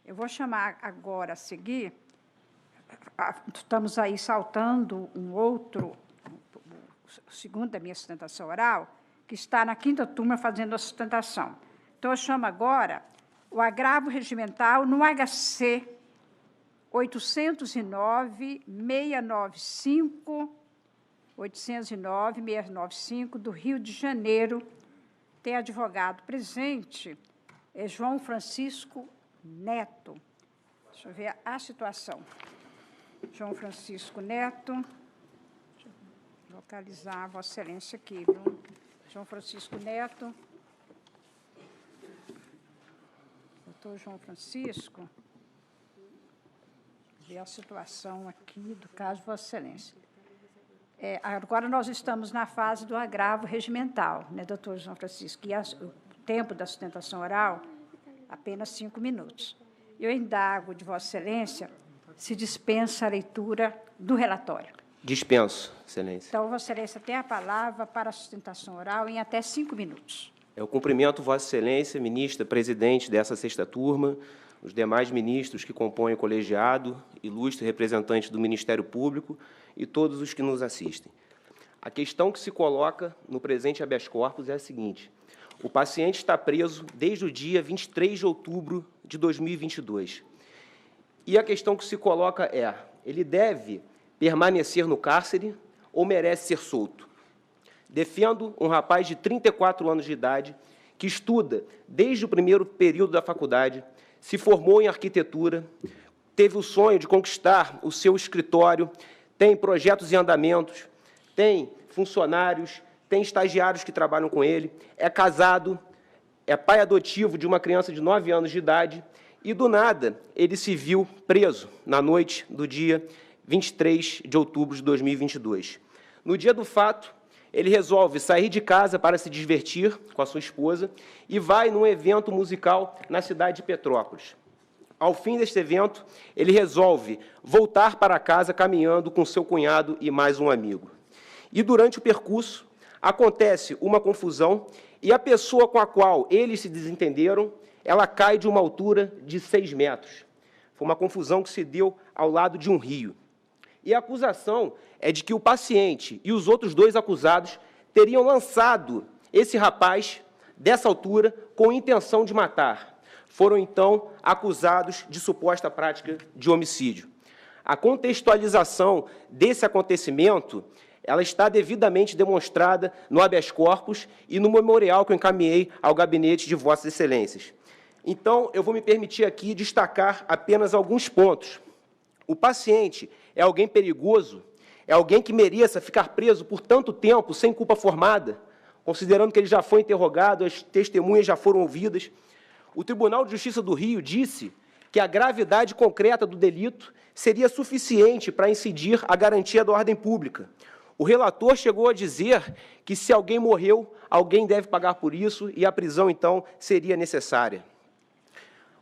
Eu vou chamar agora a seguir, estamos aí saltando um outro, o segundo da minha sustentação oral, que está na 5ª turma fazendo a sustentação. Então, eu chamo agora o agravo regimental no HC 809-695 do Rio de Janeiro. Tem advogado presente, é João Francisco Neto. Deixa eu ver a situação. João Francisco Neto. Deixa eu localizar Vossa Excelência aqui, viu? João Francisco Neto. Doutor João Francisco. Ver a situação aqui do caso de Vossa Excelência. Agora nós estamos na fase do agravo regimental, né, doutor João Francisco? E o tempo da sustentação oral, apenas 5 minutos. Eu indago de Vossa Excelência se dispensa a leitura do relatório. Dispenso, Excelência. Então, Vossa Excelência tem a palavra para a sustentação oral em até 5 minutos. Eu cumprimento Vossa Excelência, ministra, presidente dessa 6ª turma, os demais ministros que compõem o colegiado, ilustre representante do Ministério Público e todos os que nos assistem. A questão que se coloca no presente habeas corpus é a seguinte: o paciente está preso desde o dia 23 de outubro de 2022. E a questão que se coloca é: ele deve permanecer no cárcere ou merece ser solto? Defendo um rapaz de 34 anos de idade que estuda desde o primeiro período da faculdade, se formou em arquitetura, teve o sonho de conquistar o seu escritório, tem projetos em andamentos, tem funcionários, tem estagiários que trabalham com ele, é casado, é pai adotivo de uma criança de 9 anos de idade e, do nada, ele se viu preso na noite do dia 23 de outubro de 2022. No dia do fato, ele resolve sair de casa para se divertir com a sua esposa e vai num evento musical na cidade de Petrópolis. Ao fim deste evento, ele resolve voltar para casa caminhando com seu cunhado e mais um amigo. E, durante o percurso, acontece uma confusão e a pessoa com a qual eles se desentenderam, ela cai de uma altura de 6 metros. Foi uma confusão que se deu ao lado de um rio. E a acusação é de que o paciente e os outros 2 acusados teriam lançado esse rapaz dessa altura com intenção de matar. Foram, então, acusados de suposta prática de homicídio. A contextualização desse acontecimento, ela está devidamente demonstrada no habeas corpus e no memorial que eu encaminhei ao gabinete de Vossas Excelências. Então, eu vou me permitir aqui destacar apenas alguns pontos. O paciente é alguém perigoso? É alguém que mereça ficar preso por tanto tempo sem culpa formada, considerando que ele já foi interrogado, as testemunhas já foram ouvidas? O Tribunal de Justiça do Rio disse que a gravidade concreta do delito seria suficiente para incidir a garantia da ordem pública. O relator chegou a dizer que, se alguém morreu, alguém deve pagar por isso e a prisão, então, seria necessária.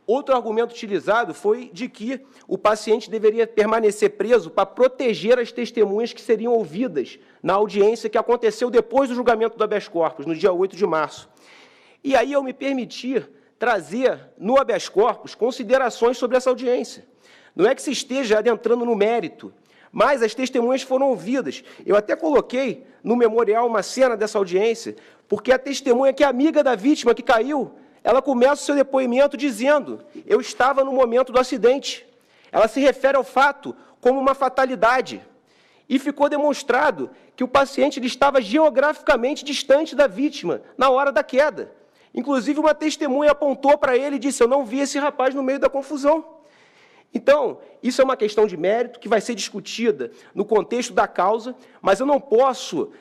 Outro argumento utilizado foi de que o paciente deveria permanecer preso para proteger as testemunhas que seriam ouvidas na audiência que aconteceu depois do julgamento do habeas corpus, no dia 8 de março. E aí eu me permiti trazer no habeas corpus considerações sobre essa audiência. Não é que se esteja adentrando no mérito, mas as testemunhas foram ouvidas. Eu até coloquei no memorial uma cena dessa audiência, porque a testemunha, que é amiga da vítima que caiu, ela começa o seu depoimento dizendo: eu estava no momento do acidente. Ela se refere ao fato como uma fatalidade. E ficou demonstrado que o paciente ele estava geograficamente distante da vítima na hora da queda. Inclusive, uma testemunha apontou para ele e disse: eu não vi esse rapaz no meio da confusão. Então, isso é uma questão de mérito que vai ser discutida no contexto da causa, mas eu não posso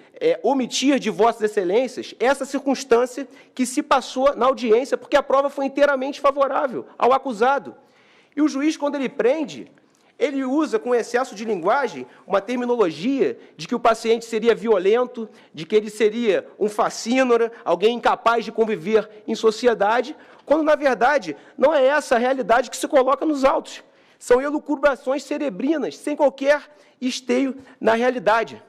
omitir de Vossas Excelências essa circunstância que se passou na audiência, porque a prova foi inteiramente favorável ao acusado. E o juiz, quando ele prende, ele usa com excesso de linguagem uma terminologia de que o paciente seria violento, de que ele seria um facínora, alguém incapaz de conviver em sociedade, quando, na verdade, não é essa a realidade que se coloca nos autos. São elucubrações cerebrinas, sem qualquer esteio na realidade.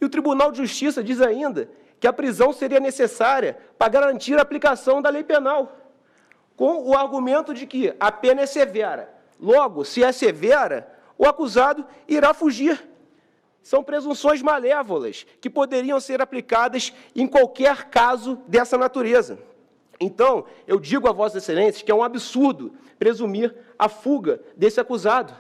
E o Tribunal de Justiça diz ainda que a prisão seria necessária para garantir a aplicação da lei penal. com o argumento de que a pena é severa. Logo, se é severa, o acusado irá fugir. São presunções malévolas que poderiam ser aplicadas em qualquer caso dessa natureza. Então, eu digo a Vossas Excelências que é um absurdo presumir a fuga desse acusado,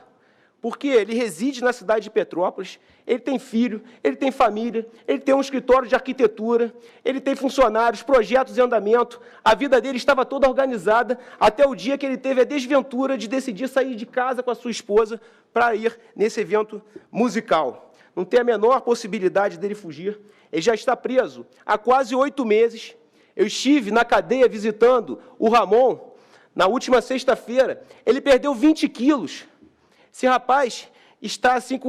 porque ele reside na cidade de Petrópolis, ele tem filho, ele tem família, ele tem um escritório de arquitetura, ele tem funcionários, projetos em andamento, a vida dele estava toda organizada até o dia que ele teve a desventura de decidir sair de casa com a sua esposa para ir nesse evento musical. Não tem a menor possibilidade dele fugir, ele já está preso há quase 8 meses. Eu estive na cadeia visitando o Ramon na última sexta-feira, ele perdeu 20 quilos. Esse rapaz está assim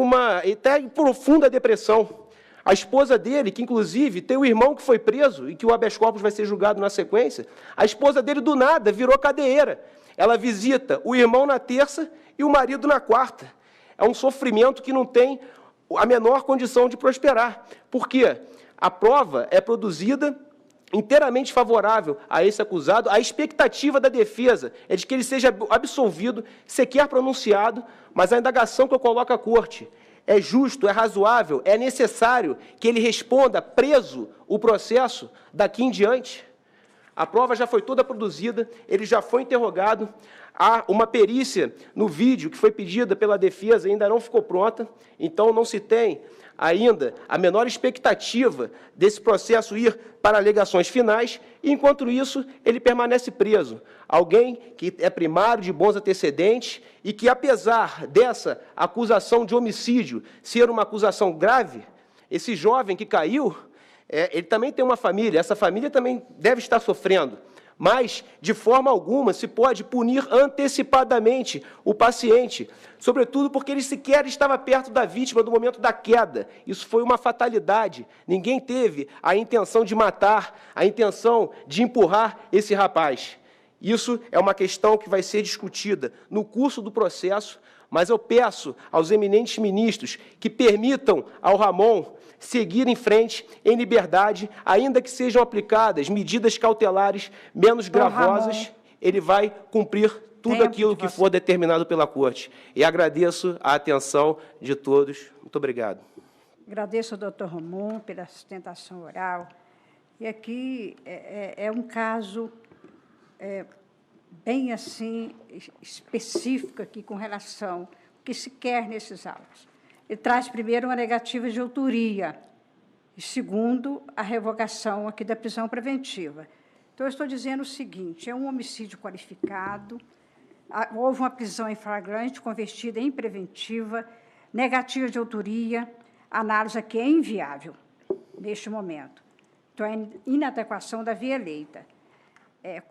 até em profunda depressão. A esposa dele, que inclusive tem um irmão que foi preso e que o habeas corpus vai ser julgado na sequência, a esposa dele do nada virou cadeieira. Ela visita o irmão na terça e o marido na quarta. É um sofrimento que não tem a menor condição de prosperar. Por quê? A prova é produzida inteiramente favorável a esse acusado. A expectativa da defesa é de que ele seja absolvido, sequer pronunciado, mas a indagação que eu coloco à corte é justo, é razoável, é necessário que ele responda preso o processo daqui em diante. A prova já foi toda produzida, ele já foi interrogado, há uma perícia no vídeo que foi pedida pela defesa, ainda não ficou pronta, então não se tem ainda a menor expectativa desse processo ir para alegações finais, e, enquanto isso, ele permanece preso. Alguém que é primário de bons antecedentes e que, apesar dessa acusação de homicídio ser uma acusação grave, esse jovem que caiu, ele também tem uma família, essa família também deve estar sofrendo. Mas, de forma alguma, se pode punir antecipadamente o paciente, sobretudo porque ele sequer estava perto da vítima no momento da queda. Isso foi uma fatalidade. Ninguém teve a intenção de matar, a intenção de empurrar esse rapaz. Isso é uma questão que vai ser discutida no curso do processo, mas eu peço aos eminentes ministros que permitam ao Ramon seguir em frente, em liberdade, ainda que sejam aplicadas medidas cautelares menos gravosas, ele vai cumprir tudo aquilo que for determinado pela Corte. E agradeço a atenção de todos. Muito obrigado. Agradeço ao doutor Ramon pela sustentação oral. E aqui é um caso bem assim específico aqui com relação ao que se quer nesses autos. Ele traz, primeiro, uma negativa de autoria e, segundo, a revogação aqui da prisão preventiva. Então, eu estou dizendo o seguinte, é um homicídio qualificado, houve uma prisão em flagrante convertida em preventiva, negativa de autoria, a análise aqui é inviável neste momento. Então, é inadequação da via eleita.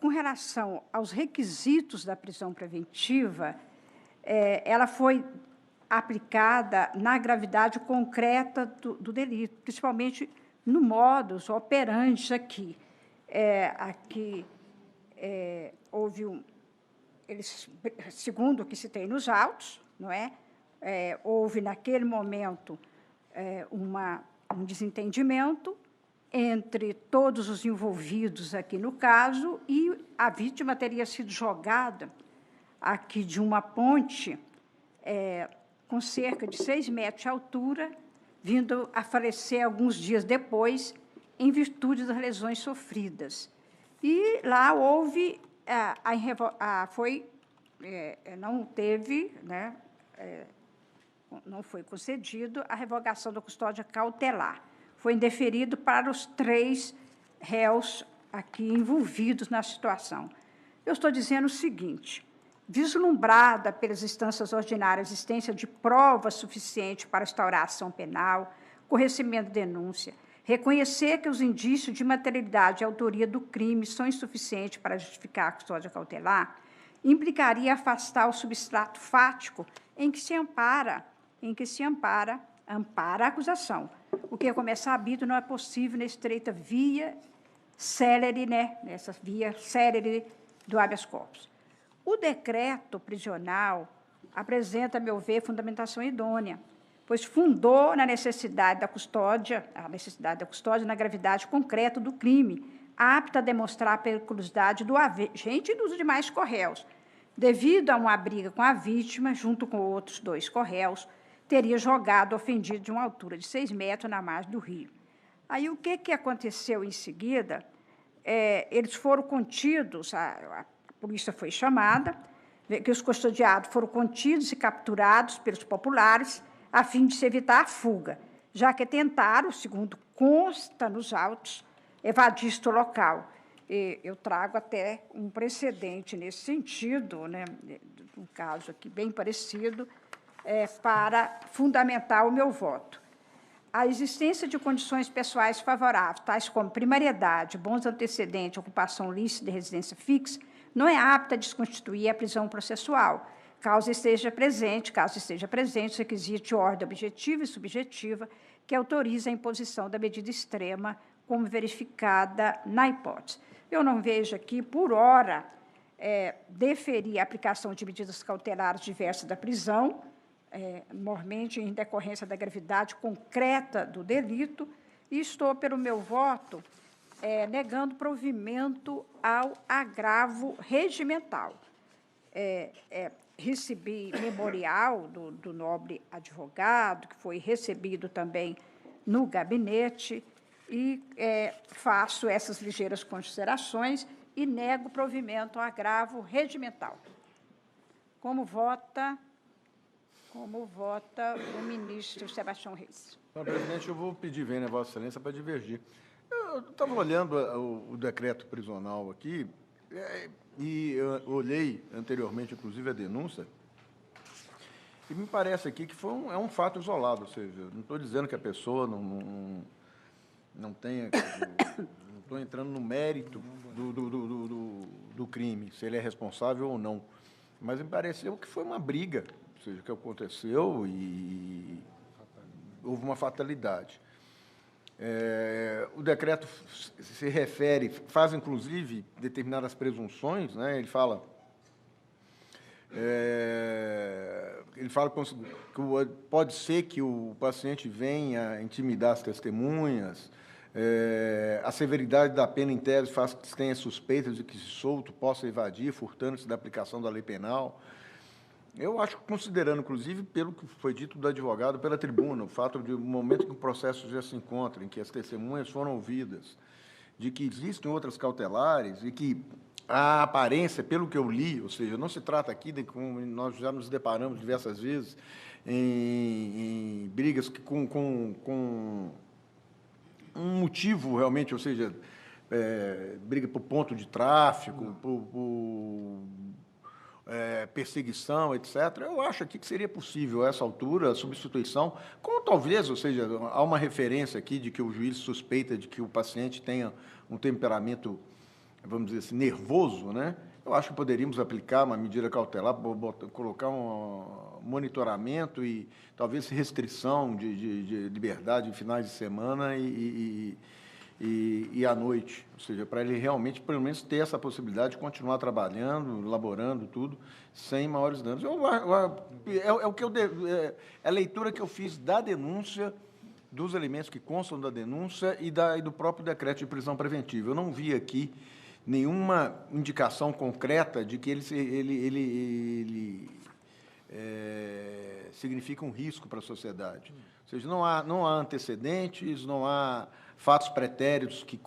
Com relação aos requisitos da prisão preventiva, ela foi aplicada na gravidade concreta do delito, principalmente no modus operandi aqui. Houve segundo o que se tem nos autos, não é? Houve, naquele momento, um desentendimento entre todos os envolvidos aqui no caso, e a vítima teria sido jogada aqui de uma ponte com cerca de 6 metros de altura, vindo a falecer alguns dias depois, em virtude das lesões sofridas. E lá houve, não teve, né, não foi concedido a revogação da custódia cautelar. Foi indeferido para os 3 réus aqui envolvidos na situação. Eu estou dizendo o seguinte, vislumbrada pelas instâncias ordinárias a existência de prova suficiente para instaurar a ação penal, com recebimento de denúncia, reconhecer que os indícios de materialidade e autoria do crime são insuficientes para justificar a custódia cautelar, implicaria afastar o substrato fático em que se ampara a acusação, o que, como é sabido, não é possível na estreita via célere, né, nessa via célere do habeas corpus. O decreto prisional apresenta, a meu ver, fundamentação idônea, pois fundou na necessidade da custódia, na gravidade concreta do crime, apta a demonstrar a periculosidade do agente e dos demais corréus. Devido a uma briga com a vítima, junto com outros 2 corréus, teria jogado o ofendido de uma altura de 6 metros na margem do rio. Aí, o que aconteceu em seguida? Eles foram contidos, a polícia foi chamada, que os custodiados foram contidos e capturados pelos populares, a fim de se evitar a fuga, já que tentaram, segundo consta nos autos, evadir do local. Eu trago até um precedente nesse sentido, né, um caso aqui bem parecido, para fundamentar o meu voto. A existência de condições pessoais favoráveis, tais como primariedade, bons antecedentes, ocupação lícita de residência fixa, não é apta a desconstituir a prisão processual, caso esteja presente o requisito de ordem objetiva e subjetiva que autoriza a imposição da medida extrema, como verificada na hipótese. Eu não vejo aqui, por hora, deferir a aplicação de medidas cautelares diversas da prisão, normalmente em decorrência da gravidade concreta do delito, e estou, pelo meu voto, negando provimento ao agravo regimental. Recebi memorial do nobre advogado, que foi recebido também no gabinete, e faço essas ligeiras considerações e nego provimento ao agravo regimental. Como vota o ministro Sebastião Reis? Senhor presidente, eu vou pedir vênia a Vossa Excelência para divergir. Eu estava olhando o decreto prisional aqui e eu olhei anteriormente, inclusive, a denúncia, e me parece aqui que é um fato isolado, ou seja, não estou dizendo que a pessoa não tenha... Não estou entrando no mérito do crime, se ele é responsável ou não, mas me pareceu que foi uma briga, ou seja, que aconteceu e houve uma fatalidade. O decreto se refere, faz, inclusive, determinadas presunções, né? Ele fala que pode ser que o paciente venha intimidar as testemunhas, a severidade da pena, em tese, faz que se tenha suspeitas de que, se solto, possa evadir, furtando-se da aplicação da lei penal. Eu acho, considerando, inclusive, pelo que foi dito do advogado pela tribuna, o fato de, no momento que o processo já se encontra, em que as testemunhas foram ouvidas, de que existem outras cautelares e que a aparência, pelo que eu li, ou seja, não se trata aqui de como nós já nos deparamos diversas vezes em brigas que com um motivo realmente, ou seja, briga por ponto de tráfico, por perseguição, etc. Eu acho aqui que seria possível, a essa altura, a substituição, como talvez, ou seja, há uma referência aqui de que o juiz suspeita de que o paciente tenha um temperamento, vamos dizer assim, nervoso, né? Eu acho que poderíamos aplicar uma medida cautelar, colocar um monitoramento e talvez restrição de liberdade em finais de semana e à noite, ou seja, para ele realmente, pelo menos, ter essa possibilidade de continuar trabalhando, elaborando tudo, sem maiores danos. É a leitura que eu fiz da denúncia, dos elementos que constam da denúncia e do próprio decreto de prisão preventiva. Eu não vi aqui nenhuma indicação concreta de que ele significa um risco para a sociedade. Ou seja, não há antecedentes, não há fatos pretéritos que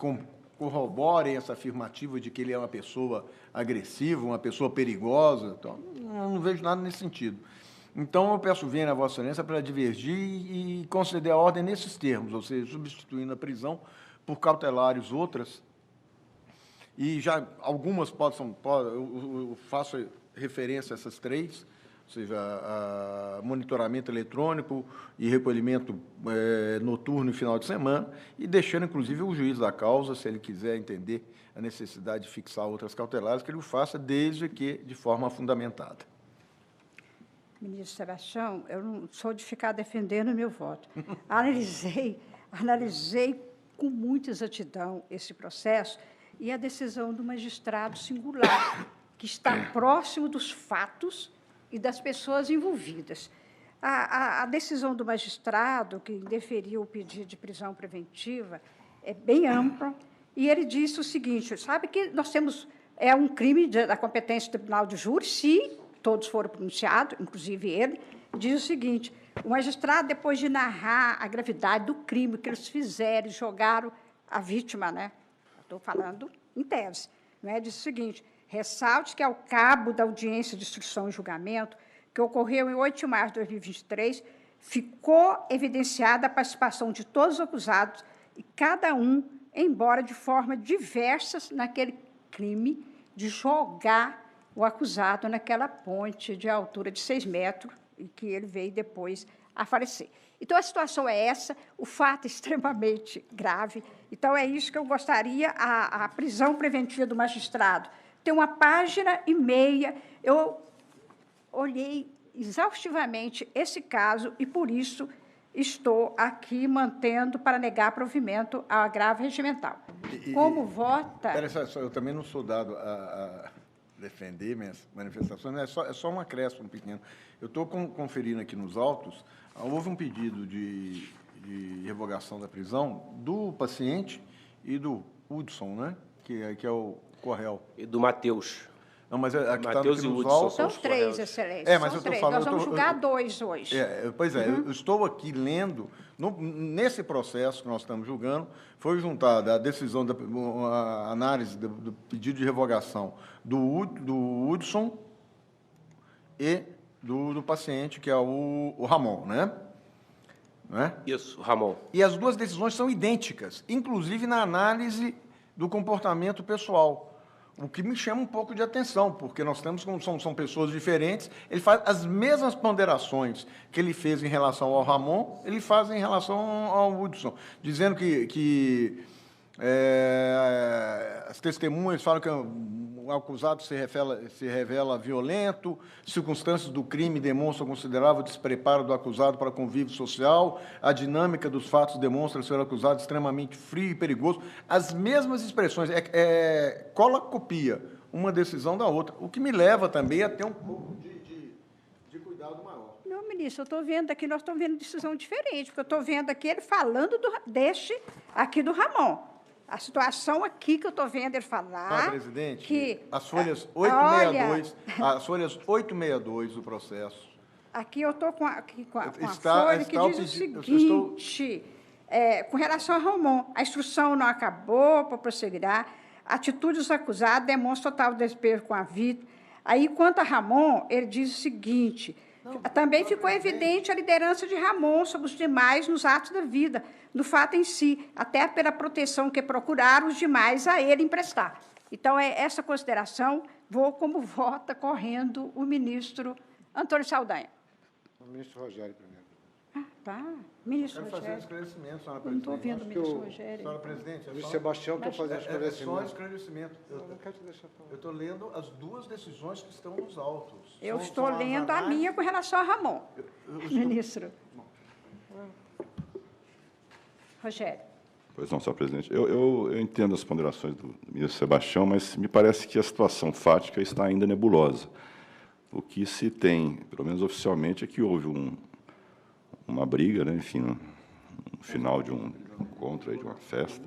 corroborem essa afirmativa de que ele é uma pessoa agressiva, uma pessoa perigosa. Então, não vejo nada nesse sentido. Então, eu peço vênia a Vossa Excelência para divergir e conceder a ordem nesses termos, ou seja, substituindo a prisão por cautelares outras, e já algumas eu faço referência a essas 3, ou seja, a monitoramento eletrônico e recolhimento noturno e final de semana, e deixando, inclusive, o juiz da causa, se ele quiser entender a necessidade de fixar outras cautelares, que ele o faça, desde que de forma fundamentada. Ministro Sebastião, eu não sou de ficar defendendo o meu voto. Analisei com muita exatidão esse processo e a decisão do magistrado singular, que está próximo dos fatos e das pessoas envolvidas. A decisão do magistrado, que deferiu o pedido de prisão preventiva, é bem ampla e ele disse o seguinte, sabe que nós temos um crime da competência do Tribunal de Júri, se todos foram pronunciados, inclusive ele, diz o seguinte, o magistrado, depois de narrar a gravidade do crime que eles fizeram, jogaram a vítima, né? Estou falando em tese, né? Diz o seguinte, ressalte que, ao cabo da audiência de instrução e julgamento, que ocorreu em 8 de março de 2023, ficou evidenciada a participação de todos os acusados e cada um, embora de forma diversas, naquele crime de jogar o acusado naquela ponte de altura de 6 metros, e que ele veio depois a falecer. Então, a situação é essa, o fato é extremamente grave. Então, é isso que eu gostaria, a prisão preventiva do magistrado. Tem 1,5 páginas, eu olhei exaustivamente esse caso e, por isso, estou aqui mantendo para negar provimento ao agravo regimental. Como vota... Eu também não sou dado a defender minhas manifestações, é só um acréscimo pequeno. Eu estou conferindo aqui nos autos, houve um pedido de revogação da prisão do paciente e do Hudson, né? que é o Correl. E do Matheus. Não, mas aqui está Matheus e nos Hudson autos. São 3, excelência. Mas São eu estou 3. falando... Nós vamos julgar 2 hoje. Pois é, eu estou aqui lendo, nesse processo que nós estamos julgando, foi juntada a decisão, a análise do pedido de revogação do Hudson e do paciente, que é o Ramon, né? Não é? Isso, Ramon. E as duas decisões são idênticas, inclusive na análise do comportamento pessoal. O que me chama um pouco de atenção, porque nós temos, são pessoas diferentes, ele faz as mesmas ponderações que ele fez em relação ao Ramon, ele faz em relação ao Hudson, dizendo que as testemunhas falam que o acusado se revela violento, circunstâncias do crime demonstram considerável despreparo do acusado para convívio social, a dinâmica dos fatos demonstra ser o acusado extremamente frio e perigoso. As mesmas expressões, cola-copia, uma decisão da outra, o que me leva também a ter um pouco de cuidado maior. Não, ministro, eu estou vendo aqui, nós estamos vendo decisão diferente, porque eu estou vendo aqui ele falando deste aqui do Ramon. A situação aqui que eu estou vendo ele falar... presidente, que, as folhas 862, as folhas 862 do processo... Aqui eu estou com a Está folha que diz o seguinte, com relação a Ramon, a instrução não acabou, para prosseguirá, a atitude dos acusados demonstra total desespero com a vítima. Aí, quanto a Ramon, ele diz o seguinte... Também ficou evidente a liderança de Ramon sobre os demais nos atos da vida, no fato em si, até pela proteção que procuraram os demais a ele emprestar. Então, é essa consideração, vou como vota correndo o ministro Antônio Saldanha. O ministro Rogério primeiro. Tá. Ministro Quero fazer um Rogério. esclarecimento, senhora Eu não estou presidente. vendo o ministro Rogério. Senhora presidente, O Sebastião quer fazer só um esclarecimento. esclarecimento. Eu não quero te deixar falar. Eu estou lendo as duas decisões que estão nos autos. Eu São estou as lendo a análises- minha com relação a Ramon. Ministro. Rogério. Pois não, senhor presidente. Eu entendo as ponderações do ministro Sebastião, mas me parece que a situação fática está ainda nebulosa. O que se tem, pelo menos oficialmente, é que houve uma briga, né, enfim, no final de um encontro, aí, de uma festa,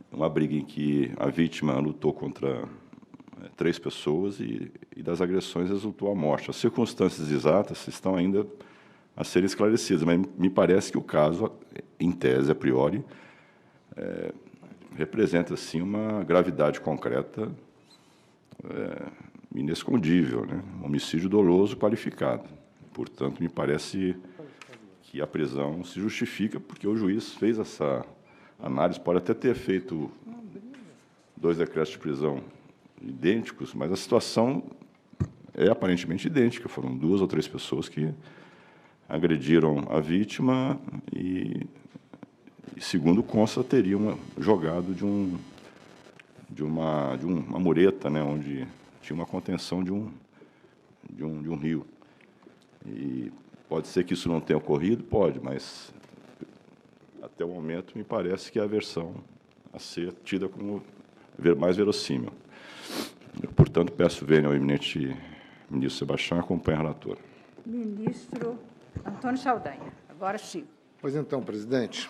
uma briga em que a vítima lutou contra 3 pessoas e das agressões resultou a morte. As circunstâncias exatas estão ainda a serem esclarecidas, mas me parece que o caso, em tese, a priori, representa, sim, uma gravidade concreta inescondível, né? Um homicídio doloso qualificado. Portanto, me parece que a prisão se justifica porque o juiz fez essa análise, pode até ter feito 2 decretos de prisão idênticos, mas a situação é aparentemente idêntica. Foram 2 ou 3 pessoas que agrediram a vítima e segundo consta, teriam jogado de uma mureta, né, onde tinha uma contenção de um rio. E pode ser que isso não tenha ocorrido? Pode, mas até o momento me parece que é a versão a ser tida como mais verossímil. Eu, portanto, peço vênia ao eminente ministro Sebastião e acompanhe a relatora. Ministro Antônio Saldanha. Agora sim. Pois então, presidente.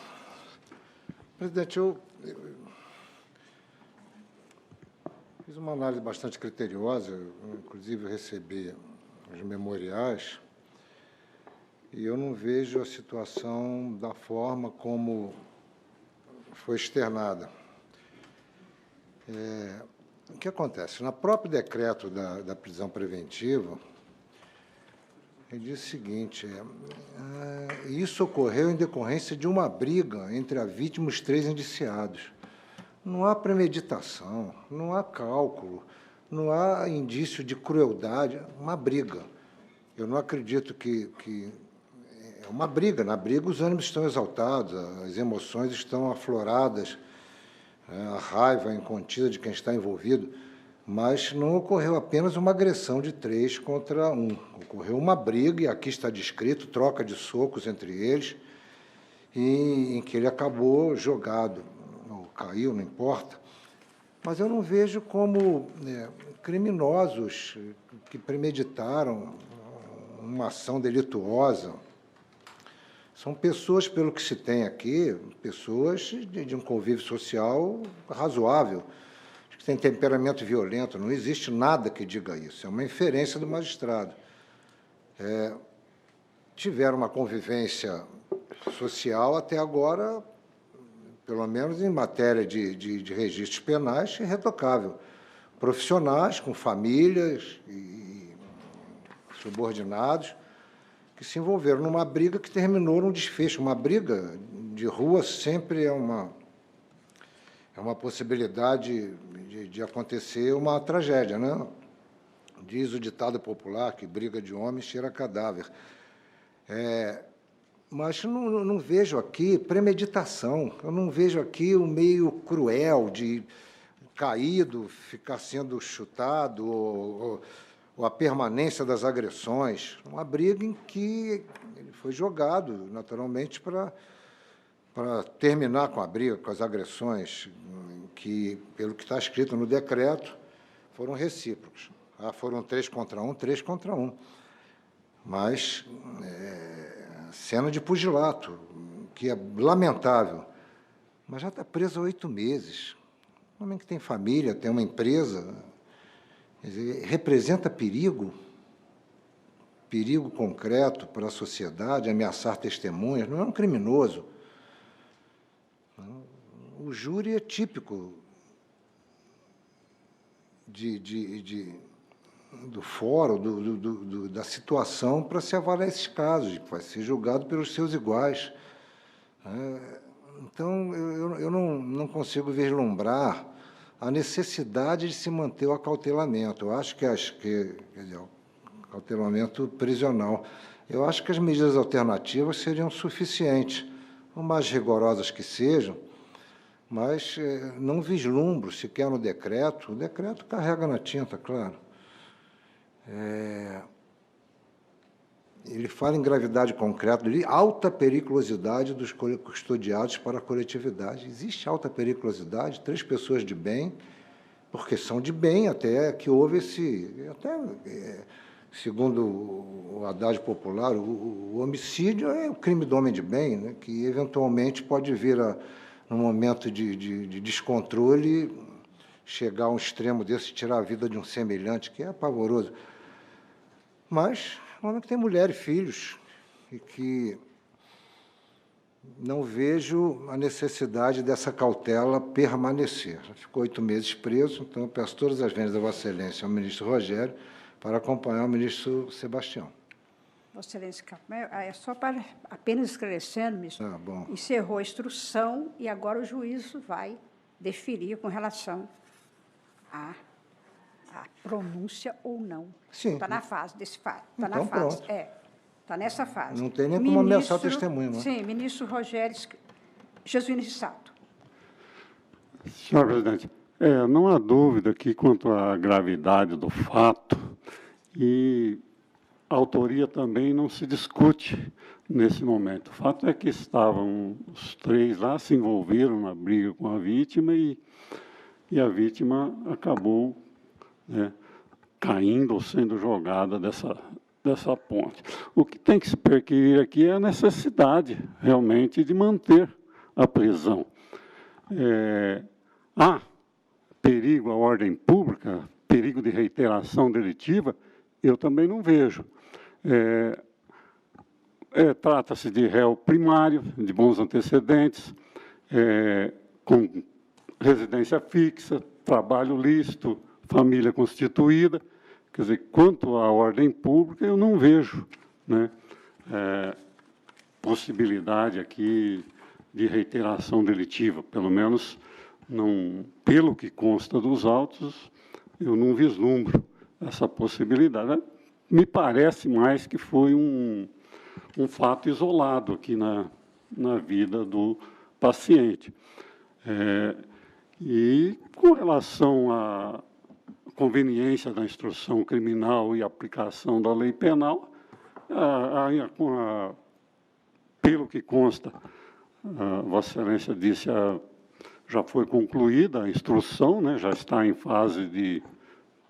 Presidente, Fiz uma análise bastante criteriosa, inclusive eu recebi os memoriais, e eu não vejo a situação da forma como foi externada. O que acontece? No próprio decreto da prisão preventiva, ele diz o seguinte, isso ocorreu em decorrência de uma briga entre a vítima e os 3 indiciados. Não há premeditação, não há cálculo, não há indício de crueldade, uma briga. Eu não acredito que é uma briga. Na briga, os ânimos estão exaltados, as emoções estão afloradas, a raiva incontida de quem está envolvido, mas não ocorreu apenas uma agressão de 3 contra 1. Ocorreu uma briga, e aqui está descrito, troca de socos entre eles, e em que ele acabou jogado, ou caiu, não importa. Mas eu não vejo como criminosos que premeditaram uma ação delituosa. São pessoas, pelo que se tem aqui, pessoas de um convívio social razoável, que têm temperamento violento. Não existe nada que diga isso. É uma inferência do magistrado. Tiveram uma convivência social até agora, pelo menos em matéria de registros penais, irretocável. Profissionais, com famílias e subordinados, que se envolveram numa briga que terminou num desfecho. Uma briga de rua sempre é uma possibilidade de acontecer uma tragédia, né? Diz o ditado popular que briga de homem cheira a cadáver. Mas não vejo aqui premeditação, eu não vejo aqui o meio cruel de caído, ficar sendo chutado, ou a permanência das agressões. Uma briga em que ele foi jogado, naturalmente, para terminar com a briga, com as agressões, que, pelo que está escrito no decreto, foram recíprocos. Foram 3 contra 1, 3 contra 1. Mas cena de pugilato, que é lamentável, mas já está preso há 8 meses. Um homem que tem família, tem uma empresa, quer dizer, representa perigo concreto para a sociedade, ameaçar testemunhas, não é um criminoso. O júri é típico do fórum, da situação para se avaliar esses casos, vai ser julgado pelos seus iguais. Então, eu não consigo vislumbrar a necessidade de se manter o acautelamento. Eu acho quer dizer, o acautelamento prisional. Eu acho que as medidas alternativas seriam suficientes, por mais rigorosas que sejam, mas não vislumbro sequer no decreto. O decreto carrega na tinta, claro. Ele fala em gravidade concreta, alta periculosidade dos custodiados para a coletividade. Existe alta periculosidade, 3 pessoas de bem, porque são de bem, até que houve segundo o adágio popular, o homicídio é o crime do homem de bem, né, que eventualmente pode vir, num momento de descontrole, chegar a um extremo desse, tirar a vida de um semelhante, que é pavoroso. Mas um homem que tem mulher e filhos, e que não vejo a necessidade dessa cautela permanecer. Já ficou 8 meses preso, então eu peço todas as vendas da Vossa Excelência ao ministro Rogério para acompanhar o ministro Sebastião. Vossa Excelência, é só para apenas esclarecendo, ministro, encerrou a instrução e agora o juízo vai deferir com relação à pronúncia ou não. Sim. Está na fase desse fato. Está Então, na fase. pronto. Está nessa fase. Não tem nem como ameaçar o testemunho, não? Sim, ministro Rogério Jesuíno Rissato. Senhor presidente, não há dúvida que, quanto à gravidade do fato, e a autoria também não se discute nesse momento. O fato é que estavam os 3 lá, se envolveram na briga com a vítima e a vítima acabou caindo ou sendo jogada dessa ponte. O que tem que se perquirir aqui é a necessidade, realmente, de manter a prisão. perigo à ordem pública, perigo de reiteração delitiva, eu também não vejo. Trata-se de réu primário, de bons antecedentes, com residência fixa, trabalho lícito, família constituída. Quer dizer, quanto à ordem pública, eu não vejo, né, possibilidade aqui de reiteração delitiva, pelo menos, não, pelo que consta dos autos, eu não vislumbro essa possibilidade. Me parece mais que foi um fato isolado aqui na vida do paciente. E, com relação à conveniência da instrução criminal e aplicação da lei penal, pelo que consta, Vossa Excelência disse, já foi concluída a instrução, né, já está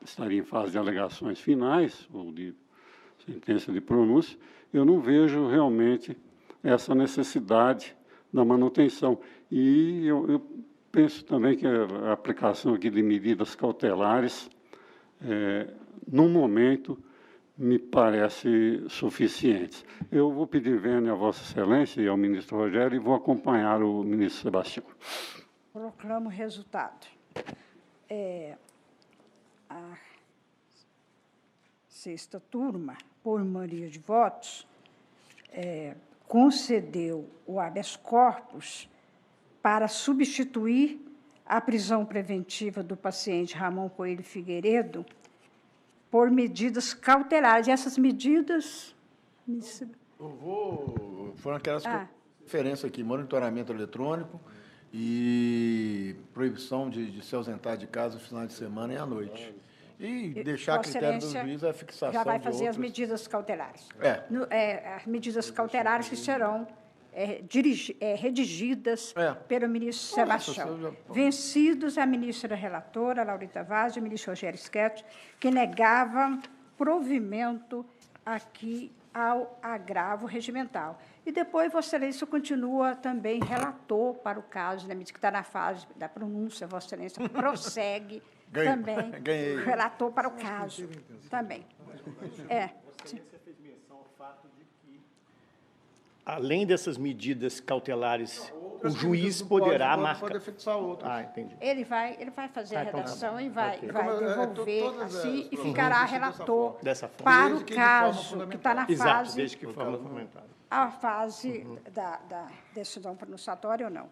estaria em fase de alegações finais, ou de sentença de pronúncia. Eu não vejo realmente essa necessidade da manutenção. E eu penso também que a aplicação aqui de medidas cautelares, no momento, me parece suficientes. Eu vou pedir vênia a Vossa Excelência e ao ministro Rogério e vou acompanhar o ministro Sebastião. Proclamo o resultado. A sexta turma, por maioria de votos, concedeu o habeas corpus para substituir a prisão preventiva do paciente Ramon Coelho Figueiredo por medidas cautelares. E essas medidas... Foram aquelas referência aqui, monitoramento eletrônico e proibição de se ausentar de casa no final de semana e à noite. E deixar a critério do juiz a fixação já vai de fazer outras... as medidas cautelares. As medidas cautelares que serão redigidas pelo ministro Sebastião. Vencidos a ministra relatora, Laurita Vaz, e o ministro Rogério Schetti, que negavam provimento aqui ao agravo regimental. E depois, Vossa Excelência continua também relator para o caso, na medida que está na fase da pronúncia, Vossa Excelência prossegue também, relator para o caso também. Além dessas medidas cautelares, o juiz poderá marcar... Pode fixar outras. Entendi. Ele vai fazer a redação e vai devolver todas assim essas e ficará relator Dessa forma. para Desde o que de forma caso que está na Exato, fase, desde que forma fundamentada. a fase da decisão pronunciatória ou não.